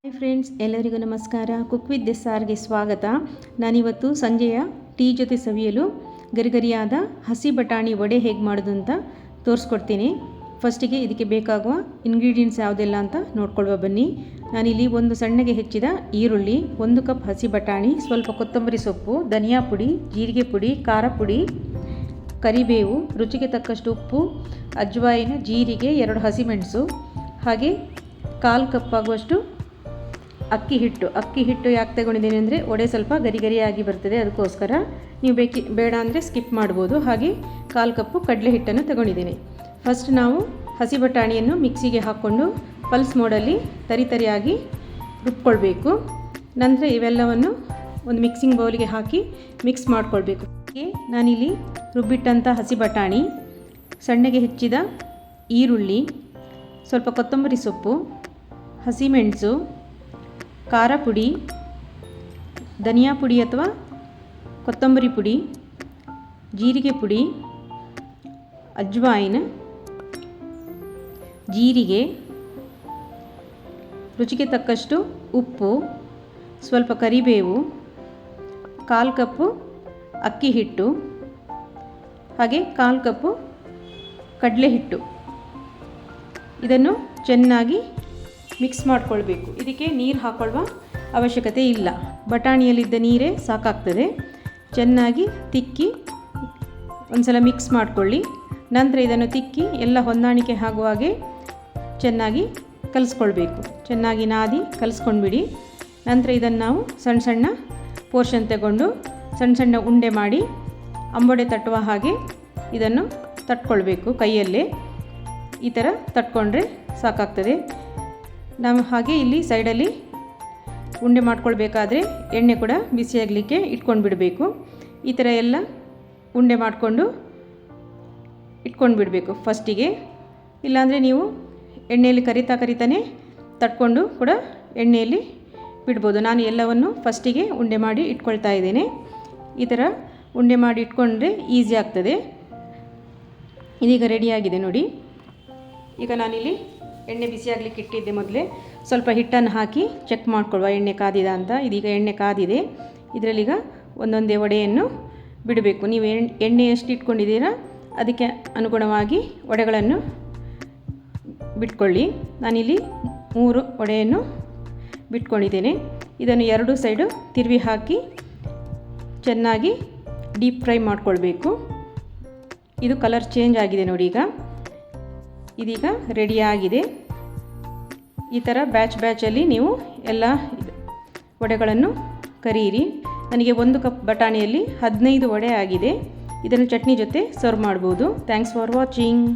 Hi friends, ಎಲ್ಲರಿಗೂ ನಮಸ್ಕಾರ. Cook with ಎಸ್ಆರ್ಗೆ ಸ್ವಾಗತ. ನಾನಿವತ್ತು ಸಂಜೆಯ ಟೀ ಜೊತೆ ಸವಿಯಲು ಗರಿಗರಿಯಾದ ಹಸಿ ಬಟಾಣಿ ವಡೆ ಹೇಗೆ ಮಾಡೋದು ಅಂತ ತೋರಿಸ್ಕೊಡ್ತೀನಿ. ಫಸ್ಟಿಗೆ ಇದಕ್ಕೆ ಬೇಕಾಗುವ ಇಂಗ್ರೀಡಿಯೆಂಟ್ಸ್ ಯಾವುದೆಲ್ಲ ಅಂತ ನೋಡ್ಕೊಳ್ಳುವ ಬನ್ನಿ. ನಾನಿಲ್ಲಿ ಒಂದು ಸಣ್ಣಗೆ ಹೆಚ್ಚಿದ ಈರುಳ್ಳಿ, 1 ಕಪ್ ಹಸಿ ಬಟಾಣಿ, ಸ್ವಲ್ಪ ಕೊತ್ತಂಬರಿ ಸೊಪ್ಪು, ಧನಿಯಾ ಪುಡಿ, ಜೀರಿಗೆ ಪುಡಿ, ಖಾರ ಪುಡಿ, ಕರಿಬೇವು, ರುಚಿಗೆ ತಕ್ಕಷ್ಟು ಉಪ್ಪು, ಅಜ್ವಾಯಿನ, ಜೀರಿಗೆ, 2 ಹಸಿಮೆಣಸು, ಹಾಗೆ 1/4 ಕಪ್ ಆಗುವಷ್ಟು ಅಕ್ಕಿ ಹಿಟ್ಟು ಯಾಕೆ ತಗೊಂಡಿದ್ದೀನಿ ಅಂದರೆ ವಡೆ ಸ್ವಲ್ಪ ಗರಿಗರಿಯಾಗಿ ಬರ್ತದೆ, ಅದಕ್ಕೋಸ್ಕರ. ನೀವು ಬೇಡ ಅಂದರೆ ಸ್ಕಿಪ್ ಮಾಡ್ಬೋದು. ಹಾಗೆ 1/4 ಕಪ್ಪು ಕಡಲೆ ಹಿಟ್ಟನ್ನು ತಗೊಂಡಿದ್ದೀನಿ. ಫಸ್ಟ್ ನಾವು ಹಸಿ ಬಟಾಣಿಯನ್ನು ಮಿಕ್ಸಿಗೆ ಹಾಕ್ಕೊಂಡು ಪಲ್ಸ್ ಮೋಡಲ್ಲಿ ತರಿಯಾಗಿ ರುಬ್ಕೊಳ್ಬೇಕು. ನಂತರ ಇವೆಲ್ಲವನ್ನು ಒಂದು ಮಿಕ್ಸಿಂಗ್ ಬೌಲಿಗೆ ಹಾಕಿ ಮಿಕ್ಸ್ ಮಾಡ್ಕೊಳ್ಬೇಕು. ನಾನಿಲ್ಲಿ ರುಬ್ಬಿಟ್ಟಂಥ ಹಸಿ ಬಟಾಣಿ, ಸಣ್ಣಗೆ ಹೆಚ್ಚಿದ ಈರುಳ್ಳಿ, ಸ್ವಲ್ಪ ಕೊತ್ತಂಬರಿ ಸೊಪ್ಪು, ಹಸಿಮೆಣಸು, ಖಾರ ಪುಡಿ, ಧನಿಯಾ ಪುಡಿ ಅಥವಾ ಕೊತ್ತಂಬರಿ ಪುಡಿ, ಜೀರಿಗೆ ಪುಡಿ, ಅಜ್ವಾಯಿನ, ಜೀರಿಗೆ, ರುಚಿಗೆ ತಕ್ಕಷ್ಟು ಉಪ್ಪು, ಸ್ವಲ್ಪ ಕರಿಬೇವು, 1/4 ಕಪ್ಪು ಅಕ್ಕಿ ಹಿಟ್ಟು, ಹಾಗೆ 1/4 ಕಪ್ಪು ಕಡಲೆ ಹಿಟ್ಟು. ಇದನ್ನು ಚೆನ್ನಾಗಿ ಮಿಕ್ಸ್ ಮಾಡಿಕೊಳ್ಬೇಕು. ಇದಕ್ಕೆ ನೀರು ಹಾಕೊಳ್ಳುವ ಅವಶ್ಯಕತೆ ಇಲ್ಲ, ಬಟಾಣಿಯಲ್ಲಿದ್ದ ನೀರೇ ಸಾಕಾಗ್ತದೆ. ಚೆನ್ನಾಗಿ ತಿಕ್ಕಿ ಒಂದು ಸಲ ಮಿಕ್ಸ್ ಮಾಡಿಕೊಳ್ಳಿ. ನಂತರ ಇದನ್ನು ತಿಕ್ಕಿ ಎಲ್ಲ ಹೊಂದಾಣಿಕೆ ಆಗುವ ಹಾಗೆ ಚೆನ್ನಾಗಿ ಕಲಿಸ್ಕೊಳ್ಬೇಕು. ಚೆನ್ನಾಗಿ ನಾದಿ ಕಲಿಸ್ಕೊಂಡ್ಬಿಡಿ. ನಂತರ ಇದನ್ನು ನಾವು ಸಣ್ಣ ಸಣ್ಣ ಪೋರ್ಷನ್ ತಗೊಂಡು ಸಣ್ಣ ಸಣ್ಣ ಉಂಡೆ ಮಾಡಿ ಅಂಬೊಡೆ ತಟ್ಟುವ ಹಾಗೆ ಇದನ್ನು ತಟ್ಕೊಳ್ಬೇಕು. ಕೈಯಲ್ಲೇ ಈ ಥರ ತಟ್ಕೊಂಡ್ರೆ ಸಾಕಾಗ್ತದೆ. ನಾವು ಹಾಗೆ ಇಲ್ಲಿ ಸೈಡಲ್ಲಿ ಉಂಡೆ ಮಾಡ್ಕೊಳ್ಬೇಕಾದ್ರೆ ಎಣ್ಣೆ ಕೂಡ ಬಿಸಿಯಾಗಲಿಕ್ಕೆ ಇಟ್ಕೊಂಡು ಬಿಡಬೇಕು. ಈ ಥರ ಎಲ್ಲ ಉಂಡೆ ಮಾಡಿಕೊಂಡು ಇಟ್ಕೊಂಡು ಬಿಡಬೇಕು ಫಸ್ಟಿಗೆ. ಇಲ್ಲಾಂದರೆ ನೀವು ಎಣ್ಣೆಯಲ್ಲಿ ಕರಿತಾನೆ ತಟ್ಕೊಂಡು ಕೂಡ ಎಣ್ಣೆಯಲ್ಲಿ ಬಿಡ್ಬೋದು. ನಾನು ಎಲ್ಲವನ್ನು ಫಸ್ಟಿಗೆ ಉಂಡೆ ಮಾಡಿ ಇಟ್ಕೊಳ್ತಾ ಇದ್ದೇನೆ. ಈ ಥರ ಉಂಡೆ ಮಾಡಿ ಇಟ್ಕೊಂಡ್ರೆ ಈಸಿ ಆಗ್ತದೆ. ಇದೀಗ ರೆಡಿಯಾಗಿದೆ ನೋಡಿ. ಈಗ ನಾನಿಲ್ಲಿ ಎಣ್ಣೆ ಬಿಸಿಯಾಗಲಿಕ್ಕೆ ಇಟ್ಟಿದ್ದೆ. ಮೊದಲೇ ಸ್ವಲ್ಪ ಹಿಟ್ಟನ್ನು ಹಾಕಿ ಚೆಕ್ ಮಾಡ್ಕೊಳ್ಳುವ ಎಣ್ಣೆ ಕಾದಿದ ಅಂತ. ಇದೀಗ ಎಣ್ಣೆ ಕಾದಿದೆ. ಇದರಲ್ಲೀಗ ಒಂದೊಂದೇ ವಡೆಯನ್ನು ಬಿಡಬೇಕು. ನೀವು ಎಣ್ಣೆ ಎಷ್ಟು ಇಟ್ಕೊಂಡಿದ್ದೀರಾ ಅದಕ್ಕೆ ಅನುಗುಣವಾಗಿ ವಡೆಗಳನ್ನು ಬಿಟ್ಕೊಳ್ಳಿ. ನಾನಿಲ್ಲಿ 3 ವಡೆಯನ್ನು ಬಿಟ್ಕೊಂಡಿದ್ದೇನೆ. ಇದನ್ನು 2 ಸೈಡು ತಿರುವಿ ಹಾಕಿ ಚೆನ್ನಾಗಿ ಡೀಪ್ ಫ್ರೈ ಮಾಡಿಕೊಳ್ಬೇಕು. ಇದು ಕಲರ್ ಚೇಂಜ್ ಆಗಿದೆ ನೋಡಿ. ಇದೀಗ ರೆಡಿಯಾಗಿದೆ. ಈ ಥರ ಬ್ಯಾಚಲ್ಲಿ ನೀವು ಎಲ್ಲ ವಡೆಗಳನ್ನು ಕರಿಯಿರಿ. ನನಗೆ 1 ಕಪ್ ಬಟಾಣಿಯಲ್ಲಿ 15 ವಡೆ ಆಗಿದೆ. ಇದನ್ನು ಚಟ್ನಿ ಜೊತೆ ಸರ್ವ್ ಮಾಡ್ಬೋದು. Thanks for watching.